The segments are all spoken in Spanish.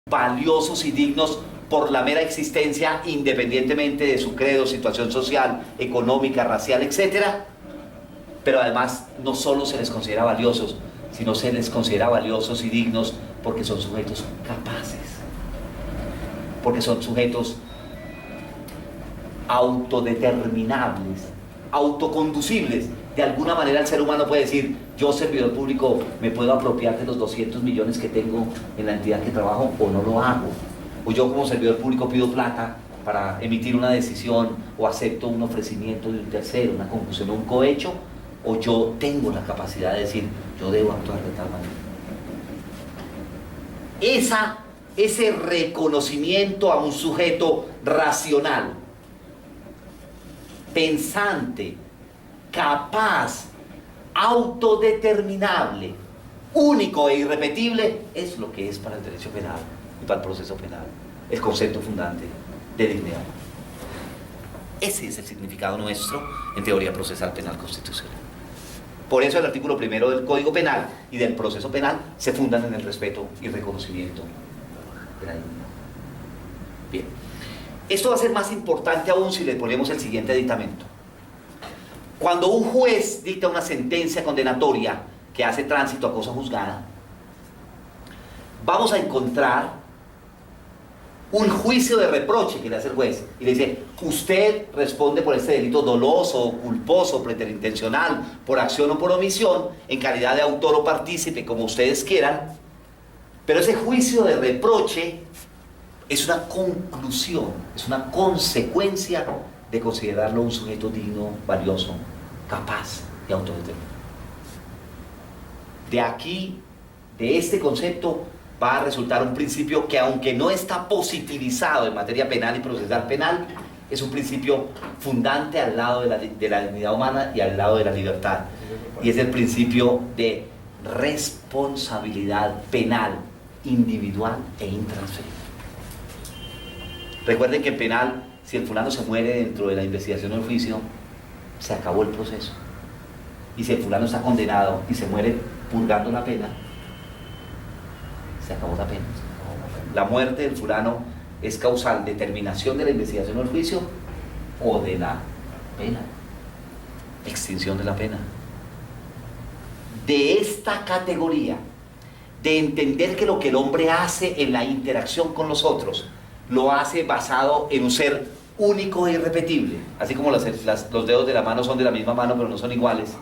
Valiosos y dignos por la mera existencia, independientemente de su credo, situación social, económica, racial, etc. Pero además no solo se les considera valiosos, sino se les considera valiosos y dignos porque son sujetos capaces, porque son sujetos autodeterminables, autoconducibles. De alguna manera el ser humano puede decir: yo, servidor público, me puedo apropiar de los 200 millones que tengo en la entidad que trabajo, o no lo hago. O yo, como servidor público, pido plata para emitir una decisión, o acepto un ofrecimiento de un tercero, una conclusión o un cohecho, o yo tengo la capacidad de decir: yo debo actuar de tal manera. Ese reconocimiento a un sujeto racional, pensante, capaz, autodeterminable, único e irrepetible, es lo que es para el derecho penal y para el proceso penal el concepto fundante de dignidad. Ese es el significado nuestro en teoría procesal penal constitucional. Por eso el artículo primero del Código Penal y del proceso penal se fundan en el respeto y reconocimiento de la dignidad. Bien, esto va a ser más importante aún si le ponemos el siguiente aditamento. Cuando un juez dicta una sentencia condenatoria que hace tránsito a cosa juzgada, vamos a encontrar un juicio de reproche que le hace el juez y le dice: usted responde por este delito doloso, culposo, preterintencional, por acción o por omisión, en calidad de autor o partícipe, como ustedes quieran. Pero ese juicio de reproche es una conclusión, es una consecuencia de considerarlo un sujeto digno, valioso, capaz y autodeterminado. De aquí, de este concepto, va a resultar un principio que, aunque no está positivizado en materia penal y procesal penal, es un principio fundante al lado de la dignidad humana y al lado de la libertad. Y es el principio de responsabilidad penal, individual e intransferible. Recuerden que en penal, si el fulano se muere dentro de la investigación o el juicio, se acabó el proceso. Y si el fulano está condenado y se muere purgando la pena, se acabó la pena. La muerte del fulano es causal de terminación de la investigación o el juicio o de la pena, extinción de la pena. De esta categoría, de entender que lo que el hombre hace en la interacción con los otros, lo hace basado en un ser único e irrepetible, así como los dedos de la mano son de la misma mano pero no son iguales,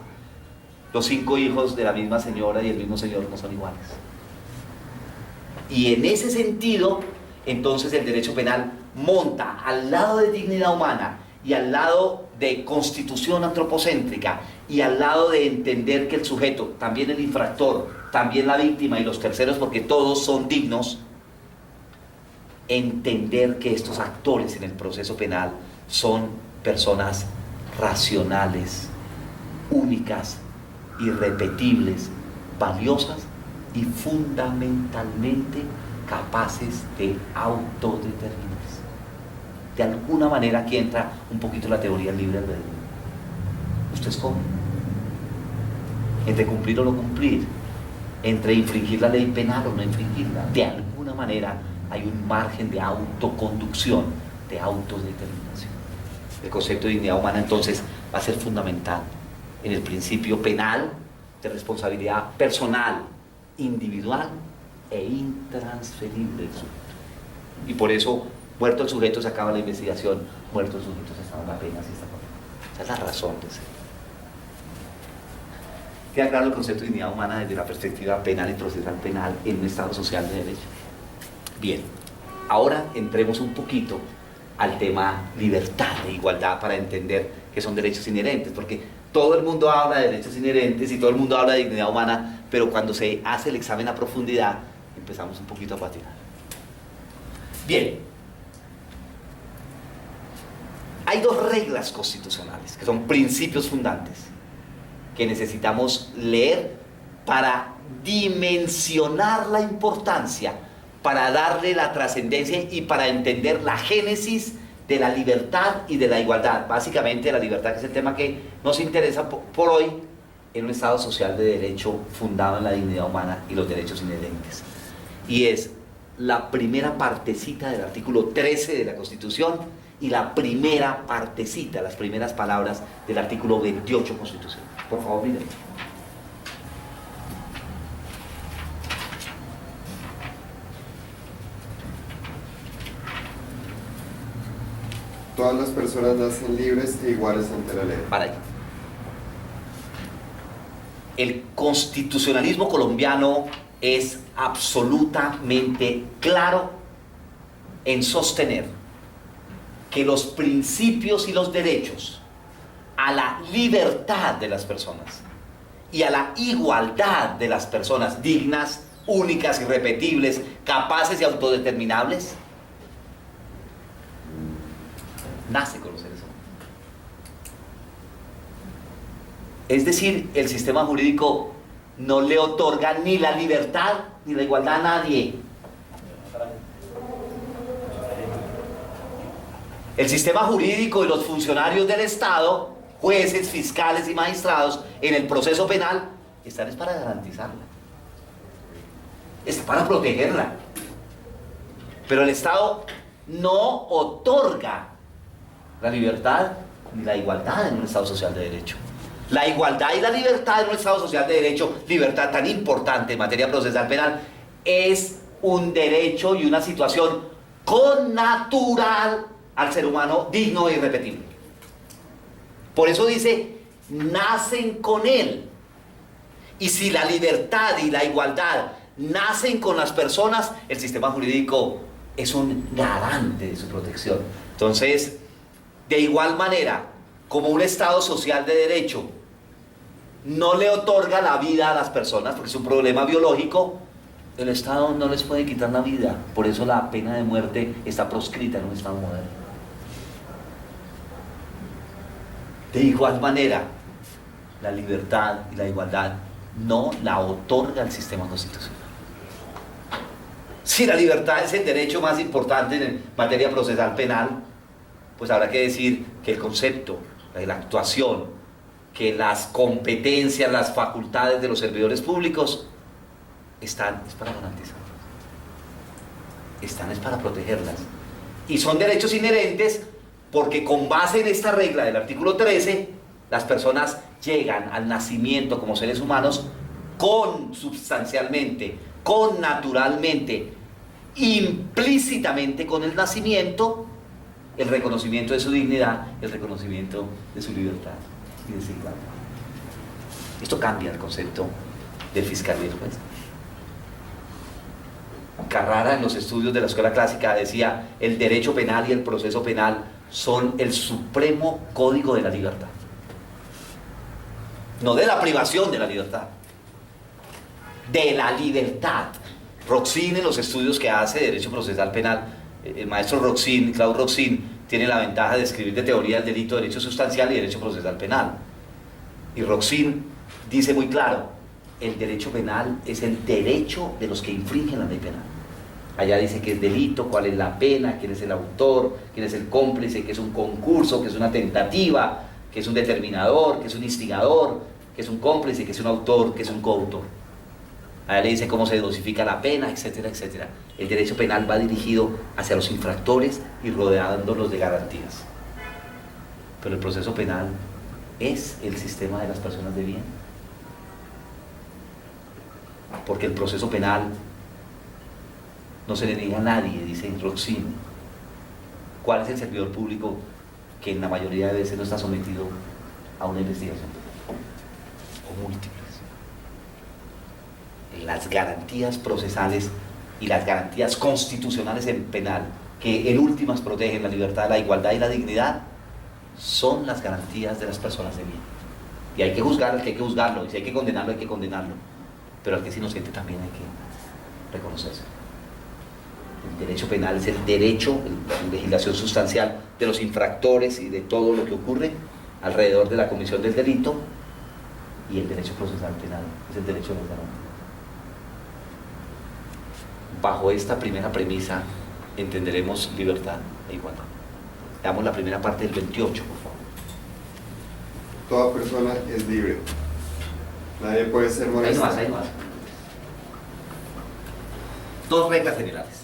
los 5 hijos de la misma señora y el mismo señor no son iguales. Y en ese sentido, entonces el derecho penal monta al lado de dignidad humana y al lado de constitución antropocéntrica y al lado de entender que el sujeto, también el infractor, también la víctima y los terceros, porque todos son dignos, entender que estos actores en el proceso penal son personas racionales, únicas, irrepetibles, valiosas y fundamentalmente capaces de autodeterminarse. De alguna manera aquí entra un poquito la teoría del libre albedrío. Usted escoge entre cumplir o no cumplir, entre infringir la ley penal o no infringirla. De alguna manera hay un margen de autoconducción, de autodeterminación. El concepto de dignidad humana entonces va a ser fundamental en el principio penal de responsabilidad personal, individual e intransferible del sujeto. Y por eso, muerto el sujeto, se acaba la investigación, muerto el sujeto, se acaba la pena, se está condenado. Esa es la razón de ser. Queda claro el concepto de dignidad humana desde la perspectiva penal y procesal penal en un Estado social de derecho. Bien, ahora entremos un poquito al tema libertad e igualdad para entender que son derechos inherentes, porque todo el mundo habla de derechos inherentes y todo el mundo habla de dignidad humana, pero cuando se hace el examen a profundidad empezamos un poquito a patinar. Bien, hay 2 reglas constitucionales que son principios fundantes que necesitamos leer para dimensionar la importancia para darle la trascendencia y para entender la génesis de la libertad y de la igualdad. Básicamente la libertad, que es el tema que nos interesa por hoy, en un Estado social de derecho fundado en la dignidad humana y los derechos inherentes. Y es la primera partecita del artículo 13 de la Constitución y la primera partecita, las primeras palabras del artículo 28 constitucional. Por favor, miren. Todas las personas nacen libres e iguales ante la ley. Para allá. El constitucionalismo colombiano es absolutamente claro en sostener que los principios y los derechos a la libertad de las personas y a la igualdad de las personas dignas, únicas, irrepetibles, capaces y autodeterminables, nace con los seres humanos. Es decir, el sistema jurídico no le otorga ni la libertad ni la igualdad a nadie. El sistema jurídico y los funcionarios del Estado, jueces, fiscales y magistrados, en el proceso penal, están es para garantizarla. Está para protegerla. Pero el Estado no otorga la libertad ni la igualdad en un Estado social de derecho. La igualdad y la libertad en un Estado social de derecho, libertad tan importante en materia procesal penal, es un derecho y una situación connatural al ser humano, digno e irrepetible. Por eso dice, nacen con él. Y si la libertad y la igualdad nacen con las personas, el sistema jurídico es un garante de su protección. Entonces, de igual manera, como un Estado social de derecho no le otorga la vida a las personas, porque es un problema biológico, el Estado no les puede quitar la vida. Por eso la pena de muerte está proscrita en un Estado moderno. De igual manera, la libertad y la igualdad no la otorga el sistema constitucional. Si la libertad es el derecho más importante en materia procesal penal, pues habrá que decir que el concepto, la actuación, que las competencias, las facultades de los servidores públicos están es para garantizarlas, están es para protegerlas. Y son derechos inherentes porque con base en esta regla del artículo 13, las personas llegan al nacimiento como seres humanos consubstancialmente, connaturalmente, implícitamente con el nacimiento, el reconocimiento de su dignidad, el reconocimiento de su libertad y de su igualdad. Esto cambia el concepto del fiscal y del juez. Carrara, en los estudios de la escuela clásica, decía: el derecho penal y el proceso penal son el supremo código de la libertad, no de la privación de la libertad, de la libertad. Roxin, en los estudios que hace de derecho procesal penal, el maestro Roxin, Claude Roxin, tiene la ventaja de escribir de teoría del delito, derecho sustancial y derecho procesal penal. Y Roxin dice muy claro: el derecho penal es el derecho de los que infringen la ley penal. Allá dice que es delito, cuál es la pena, quién es el autor, quién es el cómplice, que es un concurso, que es una tentativa, que es un determinador, que es un instigador, que es un cómplice, que es un autor, que es un coautor. Allá le dice cómo se dosifica la pena, etcétera, etcétera. El derecho penal va dirigido hacia los infractores y rodeándolos de garantías. Pero el proceso penal es el sistema de las personas de bien. Porque el proceso penal no se le niega a nadie, dice Roxin. ¿Cuál es el servidor público que en la mayoría de veces no está sometido a una investigación? O múltiples. Las garantías procesales y las garantías constitucionales en penal, que en últimas protegen la libertad, la igualdad y la dignidad, son las garantías de las personas de bien. Y hay que juzgar al que hay que juzgarlo, y si hay que condenarlo, hay que condenarlo. Pero al que es inocente también hay que reconocerse. El derecho penal es el derecho, la legislación sustancial de los infractores y de todo lo que ocurre alrededor de la comisión del delito, y el derecho procesal penal es el derecho de las garantías. bajo esta primera premisa entenderemos libertad e igualdad. Veamos la primera parte del 28, por favor. Toda persona es libre. Nadie puede ser Ahí molestado. no más. Dos reglas generales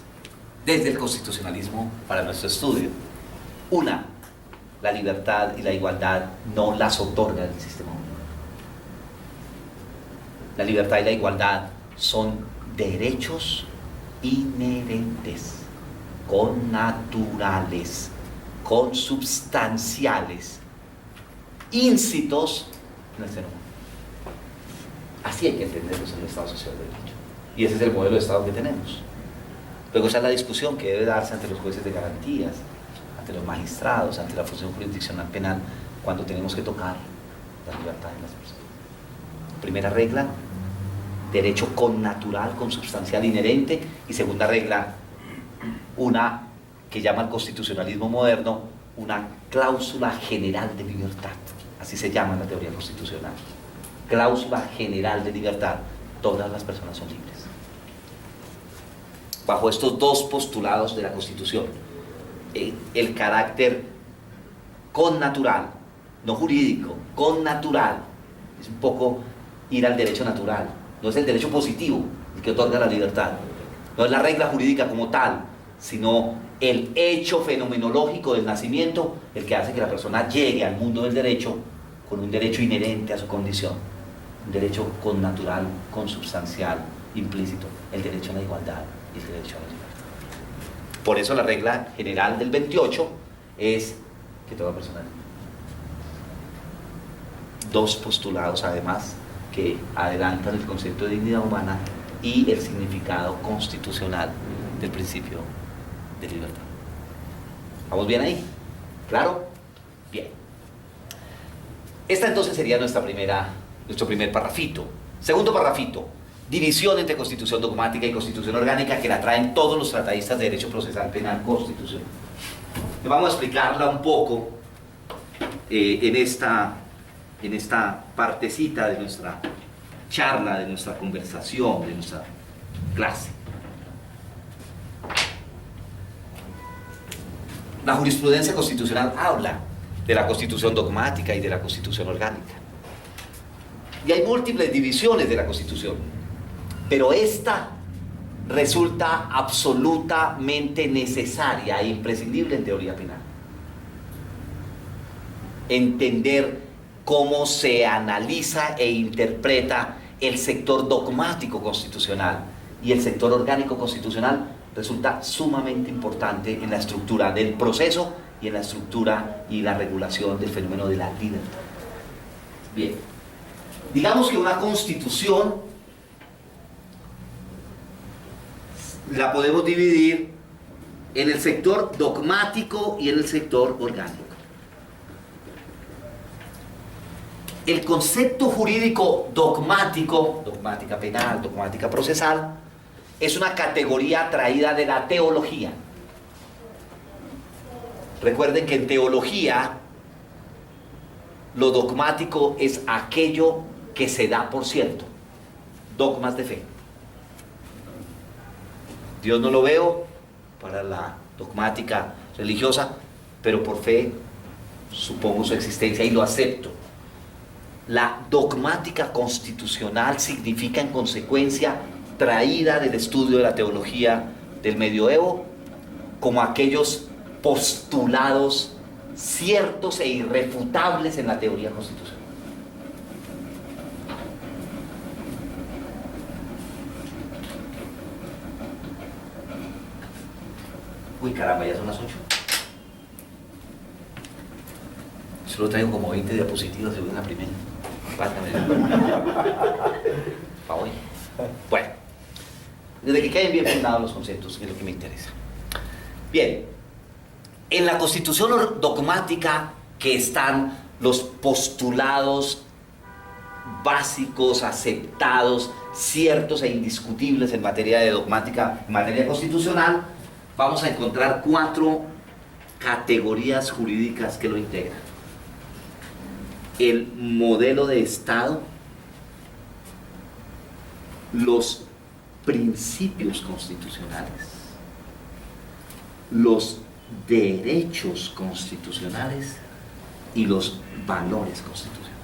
desde el constitucionalismo para nuestro estudio. Una, la libertad y la igualdad no las otorga el sistema único. La libertad y la igualdad son derechos inherentes, connaturales, consubstanciales, íncitos en el ser humano. Así hay que entenderlos en el Estado Social de Derecho. Y ese es el modelo de Estado que tenemos. Luego esa es la discusión que debe darse ante los jueces de garantías, ante los magistrados, ante la función jurisdiccional penal, cuando tenemos que tocar la libertad de las personas. Primera regla, derecho connatural, consubstancial, inherente. Y segunda regla, una que llama el constitucionalismo moderno, una cláusula general de libertad. Así se llama en la teoría constitucional. Cláusula general de libertad. Todas las personas son libres. Bajo estos dos postulados de la Constitución, el carácter connatural, no jurídico, connatural, es un poco ir al derecho natural, no es el derecho positivo el que otorga la libertad, no es la regla jurídica como tal, sino el hecho fenomenológico del nacimiento el que hace que la persona llegue al mundo del derecho con un derecho inherente a su condición, un derecho connatural, consubstancial, implícito, el derecho a la igualdad y el derecho a la libertad. Por eso la regla general del 28 es que toda persona es libre. Dos postulados además que adelantan el concepto de dignidad humana y el significado constitucional del principio de libertad. ¿Vamos bien ahí? ¿Claro? Bien. Esta entonces sería nuestro primer parrafito. Segundo parrafito, división entre constitución dogmática y constitución orgánica, que la traen todos los tratadistas de derecho procesal penal constitucional. Vamos a explicarla un poco en esta partecita de nuestra charla, de nuestra conversación, de nuestra clase. La jurisprudencia constitucional habla de la constitución dogmática y de la constitución orgánica. Y hay múltiples divisiones de la Constitución, pero esta resulta absolutamente necesaria e imprescindible en teoría penal. Entender cómo se analiza e interpreta el sector dogmático constitucional y el sector orgánico constitucional resulta sumamente importante en la estructura del proceso y en la estructura y la regulación del fenómeno de la libertad. Bien, digamos que una constitución la podemos dividir en el sector dogmático y en el sector orgánico. El concepto jurídico dogmático, dogmática penal, dogmática procesal, es una categoría traída de la teología. Recuerden que en teología lo dogmático es aquello que se da por cierto, dogmas de fe. Dios no lo veo para la dogmática religiosa, pero por fe supongo su existencia y lo acepto. La dogmática constitucional significa en consecuencia traída del estudio de la teología del medioevo como aquellos postulados ciertos e irrefutables en la teoría constitucional. Uy, caramba, ya son las 8. Solo traigo como 20 diapositivas según la primera. Para hoy. Bueno, desde que queden bien fundados los conceptos, que es lo que me interesa. Bien, en la constitución dogmática que están los postulados básicos, aceptados, ciertos e indiscutibles en materia de dogmática, en materia constitucional, vamos a encontrar 4 categorías jurídicas que lo integran. El modelo de Estado, los principios constitucionales, los derechos constitucionales y los valores constitucionales.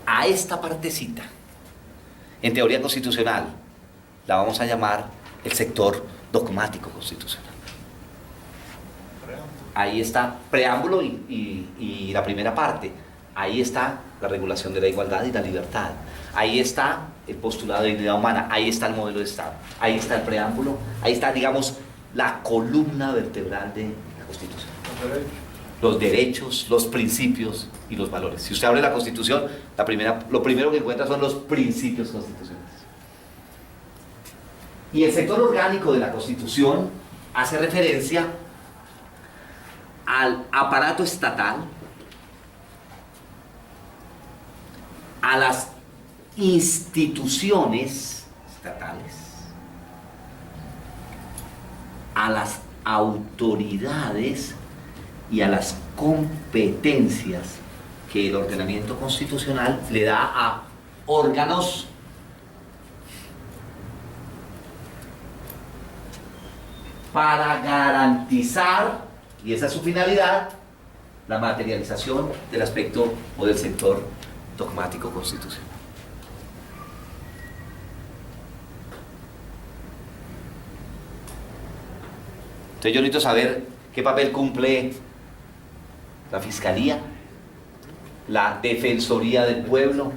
A esta partecita, en teoría constitucional, la vamos a llamar el sector dogmático constitucional. Ahí está preámbulo y la primera parte. Ahí está la regulación de la igualdad y la libertad. Ahí está el postulado de dignidad humana. Ahí está el modelo de Estado. Ahí está el preámbulo. Ahí está, digamos, la columna vertebral de la Constitución. Los derechos, los principios y los valores. Si usted abre la Constitución, lo primero que encuentra son los principios constitucionales. Y el sector orgánico de la Constitución hace referencia al aparato estatal, a las instituciones estatales, a las autoridades y a las competencias que el ordenamiento constitucional le da a órganos para garantizar, y esa es su finalidad, la materialización del aspecto o del sector dogmático constitucional. Entonces yo necesito saber qué papel cumple la Fiscalía, la Defensoría del Pueblo,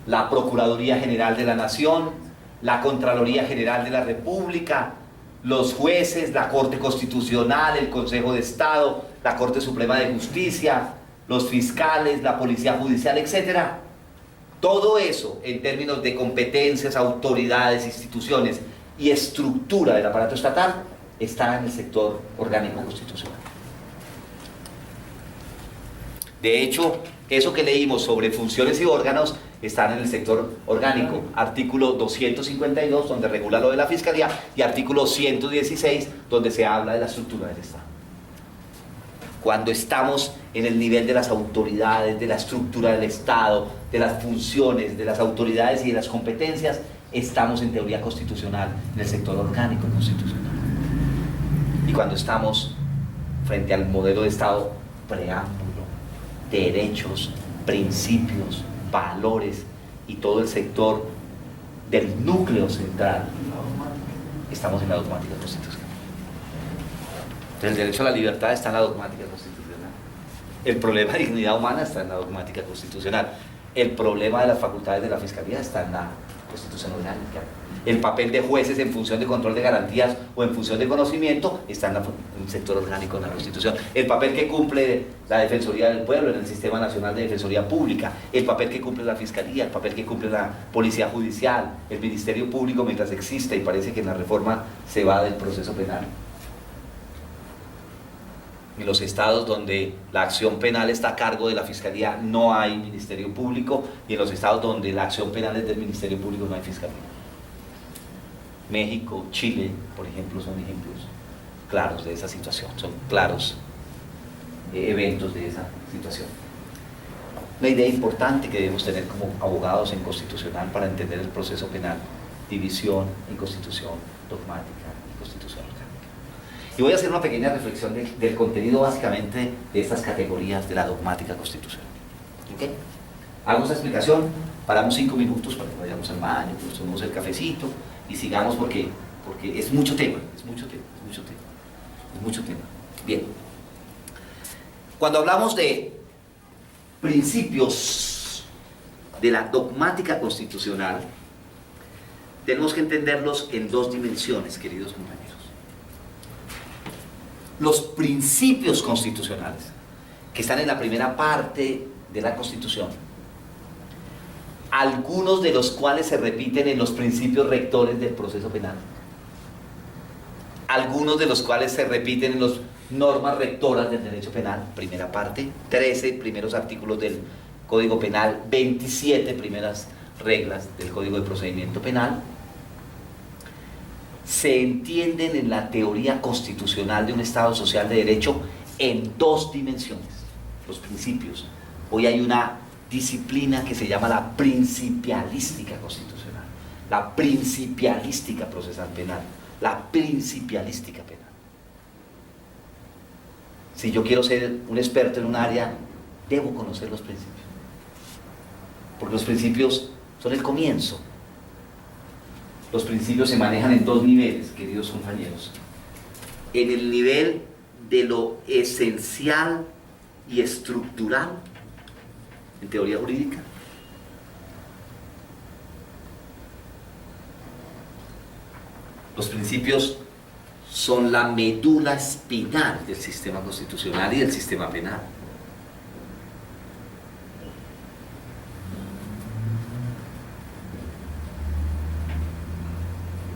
la Procuraduría General de la Nación, la Contraloría General de la República, los jueces, la Corte Constitucional, el Consejo de Estado, la Corte Suprema de Justicia, los fiscales, la Policía Judicial, etc. Todo eso, en términos de competencias, autoridades, instituciones y estructura del aparato estatal, está en el sector orgánico constitucional. De hecho, eso que leímos sobre funciones y órganos están en el sector orgánico. Artículo 252, donde regula lo de la Fiscalía, y artículo 116, donde se habla de la estructura del Estado. Cuando estamos en el nivel de las autoridades, de la estructura del Estado, de las funciones, de las autoridades y de las competencias, estamos en teoría constitucional, en el sector orgánico constitucional. Y cuando estamos frente al modelo de Estado, preámbulo, derechos, principios, valores y todo el sector del núcleo central, estamos en la dogmática constitucional. Entonces el derecho a la libertad está en la dogmática constitucional. El problema de dignidad humana está en la dogmática constitucional. El problema de las facultades de la Fiscalía está en la Constitución orgánica. El papel de jueces en función de control de garantías o en función de conocimiento está en el sector orgánico de la Constitución. El papel que cumple la Defensoría del Pueblo en el Sistema Nacional de Defensoría Pública, el papel que cumple la Fiscalía, el papel que cumple la Policía Judicial, el Ministerio Público mientras existe, y parece que en la reforma se va del proceso penal. En los estados donde la acción penal está a cargo de la Fiscalía no hay Ministerio Público, y en los estados donde la acción penal es del Ministerio Público no hay Fiscalía. México, Chile, por ejemplo, son ejemplos claros de esa situación, son claros eventos de esa situación. Una idea importante que debemos tener como abogados en constitucional para entender el proceso penal: división en constitución dogmática y constitución orgánica. Y voy a hacer una pequeña reflexión del contenido básicamente de estas categorías de la dogmática constitucional. ¿Okay? Hago esa explicación, paramos 5 minutos para que vayamos al baño, nos tomemos el cafecito y sigamos porque es mucho tema, es mucho tema. Bien. Cuando hablamos de principios de la dogmática constitucional, tenemos que entenderlos en 2 dimensiones, queridos compañeros. Los principios constitucionales, que están en la primera parte de la Constitución, algunos de los cuales se repiten en los principios rectores del proceso penal, algunos de los cuales se repiten en las normas rectoras del derecho penal, primera parte, 13 primeros artículos del Código Penal, 27 primeras reglas del Código de Procedimiento Penal, se entienden en la teoría constitucional de un Estado social de derecho en 2 dimensiones, los principios. Hoy hay una disciplina que se llama la principialística constitucional, la principialística procesal penal, la principialística penal. Si yo quiero ser un experto en un área, debo conocer los principios, porque los principios son el comienzo. Los principios se manejan en dos niveles, queridos compañeros. En el nivel de lo esencial y estructural, en teoría jurídica, los principios son la médula espinal del sistema constitucional y del sistema penal.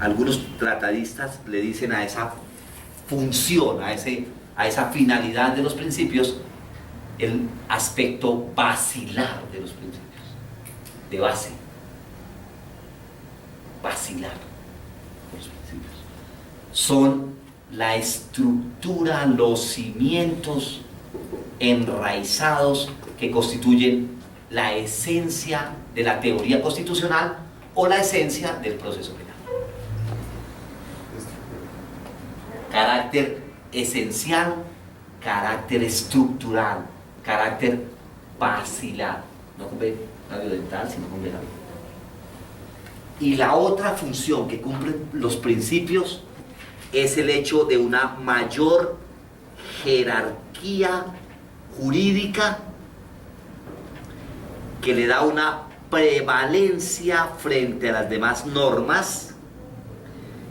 Algunos tratadistas le dicen a esa función, a esa finalidad de los principios, el aspecto basilar de los principios, de base, basilar de los principios. Son la estructura, los cimientos enraizados que constituyen la esencia de la teoría constitucional o la esencia del proceso penal. Carácter esencial, carácter estructural, carácter basilar, no con B labiodental, sino con B labial. Y la otra función que cumplen los principios es el hecho de una mayor jerarquía jurídica que le da una prevalencia frente a las demás normas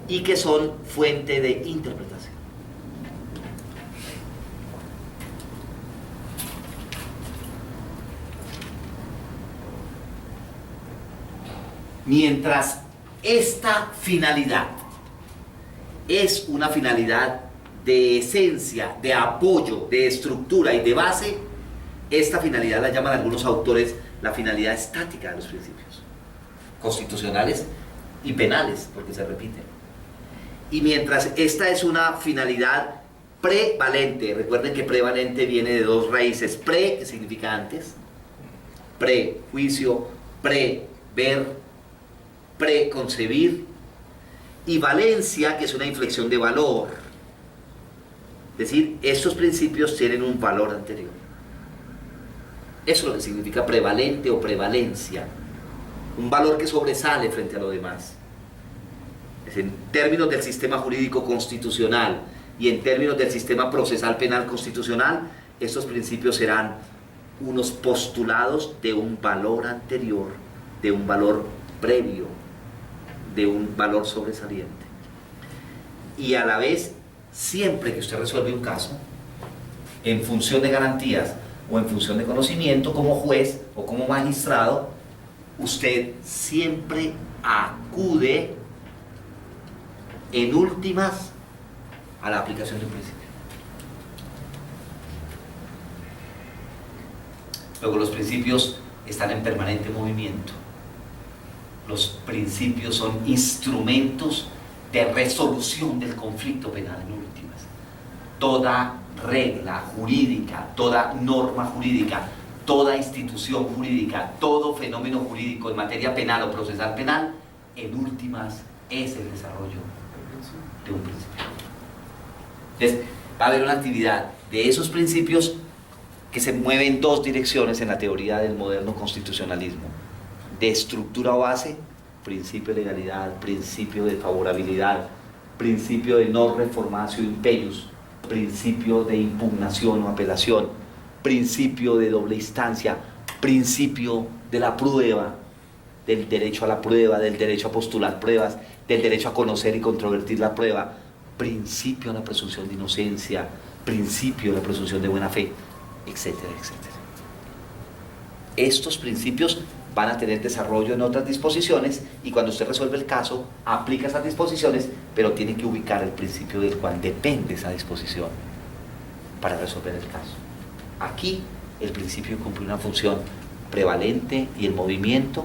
y que son fuente de interpretación. Mientras esta finalidad es una finalidad de esencia, de apoyo, de estructura y de base, esta finalidad la llaman algunos autores la finalidad estática de los principios constitucionales y penales, porque se repiten. Y mientras esta es una finalidad prevalente, recuerden que prevalente viene de dos raíces: pre, que significa antes, prejuicio, prever, preconcebir, y valencia, que es una inflexión de valor. Es decir, estos principios tienen un valor anterior. Eso es lo que significa prevalente o prevalencia, un valor que sobresale frente a lo demás. En términos del sistema jurídico constitucional y en términos del sistema procesal penal constitucional, estos principios serán unos postulados de un valor anterior, de un valor previo, de un valor sobresaliente. Y a la vez, siempre que usted resuelve un caso, en función de garantías o en función de conocimiento, como juez o como magistrado, usted siempre acude en últimas a la aplicación de un principio. Luego, los principios están en permanente movimiento. Los principios son instrumentos de resolución del conflicto penal en últimas. Toda regla jurídica, toda norma jurídica, toda institución jurídica, todo fenómeno jurídico en materia penal o procesal penal, en últimas es el desarrollo de un principio. Entonces, va a haber una actividad de esos principios que se mueve en dos direcciones en la teoría del moderno constitucionalismo: de estructura o base, principio de legalidad, principio de favorabilidad, principio de no reformatio imperius, principio de impugnación o apelación, principio de doble instancia, principio de la prueba, del derecho a la prueba, del derecho a postular pruebas, del derecho a conocer y controvertir la prueba, principio de la presunción de inocencia, principio de la presunción de buena fe, etcétera, etcétera. Estos principios van a tener desarrollo en otras disposiciones, y cuando usted resuelve el caso, aplica esas disposiciones, pero tiene que ubicar el principio del cual depende esa disposición para resolver el caso. Aquí el principio cumple una función prevalente y el movimiento,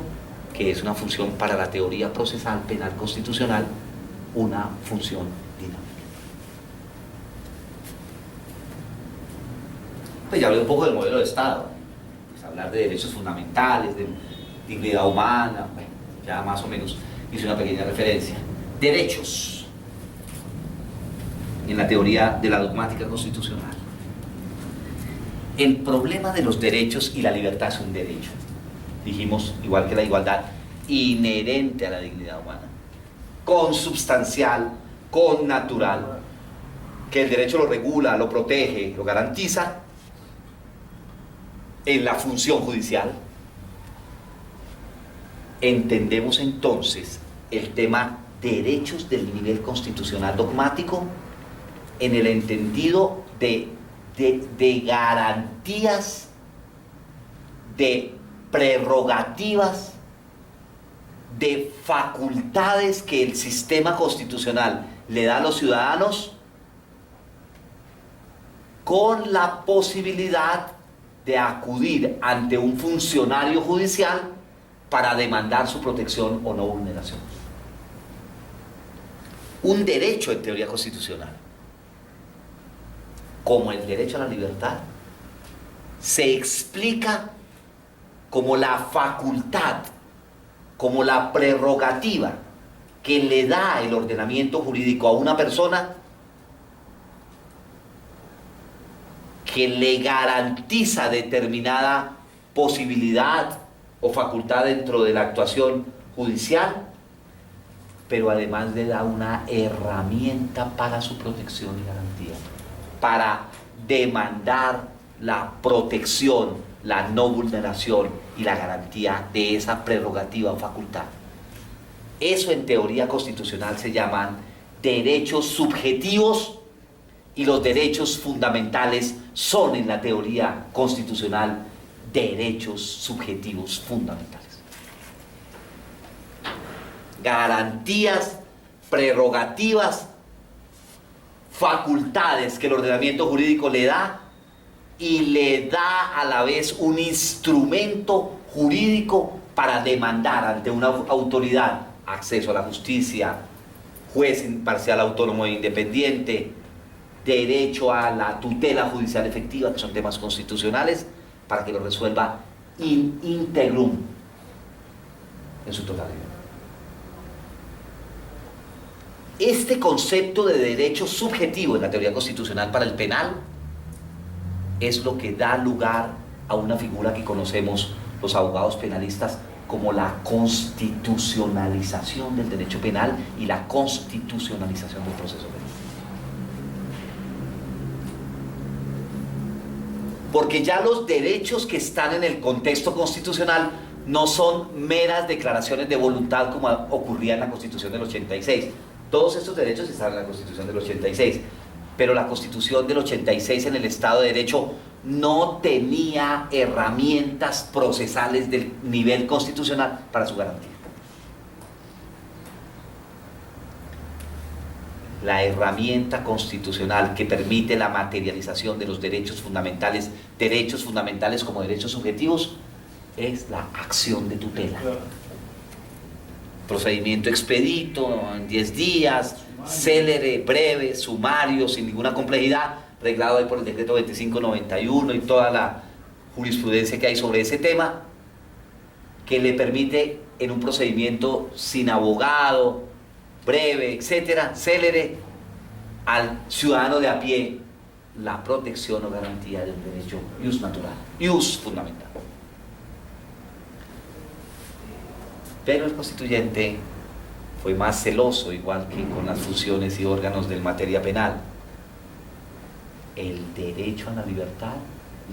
que es una función para la teoría procesal penal constitucional, una función dinámica. Pues ya hablé un poco del modelo de Estado. pues, hablar de derechos fundamentales, de dignidad humana, bueno, ya más o menos hice una pequeña referencia. Derechos en la teoría de la dogmática constitucional. El problema de los derechos y la libertad es un derecho. Dijimos, igual que la igualdad, inherente a la dignidad humana, consubstancial, connatural, que el derecho lo regula, lo protege, lo garantiza en la función judicial. Entendemos entonces el tema derechos del nivel constitucional dogmático en el entendido de garantías, de prerrogativas, de facultades que el sistema constitucional le da a los ciudadanos, con la posibilidad de acudir ante un funcionario judicial para demandar su protección o no vulneración. Un derecho en teoría constitucional, como el derecho a la libertad, se explica como la facultad, como la prerrogativa que le da el ordenamiento jurídico a una persona, que le garantiza determinada posibilidad o facultad dentro de la actuación judicial, pero además le da una herramienta para su protección y garantía, para demandar la protección, la no vulneración y la garantía de esa prerrogativa o facultad. Eso en teoría constitucional se llaman derechos subjetivos, y los derechos fundamentales son en la teoría constitucional derechos subjetivos fundamentales. Garantías, prerrogativas, facultades que el ordenamiento jurídico le da, y le da a la vez un instrumento jurídico para demandar ante una autoridad acceso a la justicia, juez imparcial, autónomo e independiente, derecho a la tutela judicial efectiva, que son temas constitucionales, para que lo resuelva in integrum, en su totalidad. Este concepto de derecho subjetivo en la teoría constitucional para el penal es lo que da lugar a una figura que conocemos los abogados penalistas como la constitucionalización del derecho penal y la constitucionalización del proceso penal. Porque ya los derechos que están en el contexto constitucional no son meras declaraciones de voluntad como ocurría en la Constitución del 86. Todos estos derechos están en la Constitución del 86, pero la Constitución del 86 en el Estado de Derecho no tenía herramientas procesales del nivel constitucional para su garantía. La herramienta constitucional que permite la materialización de los derechos fundamentales como derechos subjetivos, es la acción de tutela. Procedimiento expedito, en 10 días, célere, breve, sumario, sin ninguna complejidad, reglado ahí por el decreto 2591 y toda la jurisprudencia que hay sobre ese tema, que le permite en un procedimiento sin abogado, breve, etcétera, célere, al ciudadano de a pie la protección o garantía del derecho ius natural, ius fundamental. Pero el constituyente fue más celoso, igual que con las funciones y órganos de materia penal. El derecho a la libertad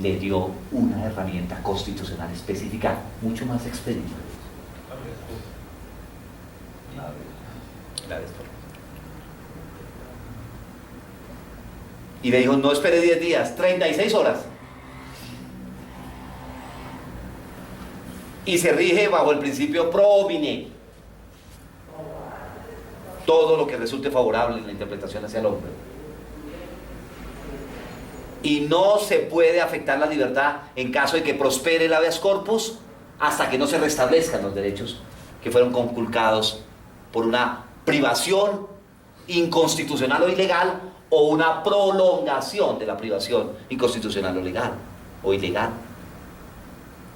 le dio una herramienta constitucional específica mucho más expedita. Y le dijo, no espere 10 días, 36 horas. Y se rige bajo el principio pro homine. Todo lo que resulte favorable en la interpretación hacia el hombre. Y no se puede afectar la libertad en caso de que prospere el habeas corpus hasta que no se restablezcan los derechos que fueron conculcados por una privación inconstitucional o ilegal, o una prolongación de la privación inconstitucional o legal o ilegal.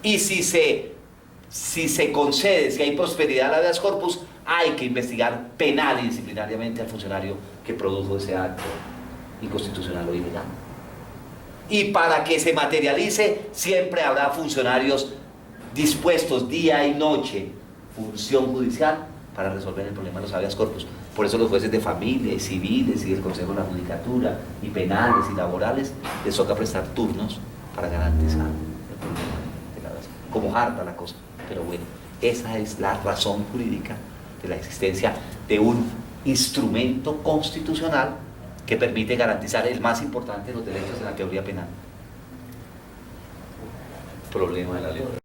Y si se concede, si hay prosperidad al habeas corpus, hay que investigar penal y disciplinariamente al funcionario que produjo ese acto inconstitucional o ilegal. Y para que se materialice, siempre habrá funcionarios dispuestos día y noche, función judicial, para resolver el problema de los habeas corpus. Por eso los jueces de familia y civiles y del Consejo de la Judicatura y penales y laborales les toca prestar turnos para garantizar el problema de la habeas corpus. Como harta la cosa, pero bueno, esa es la razón jurídica de la existencia de un instrumento constitucional que permite garantizar el más importante de los derechos de la teoría penal. Problema de la ley.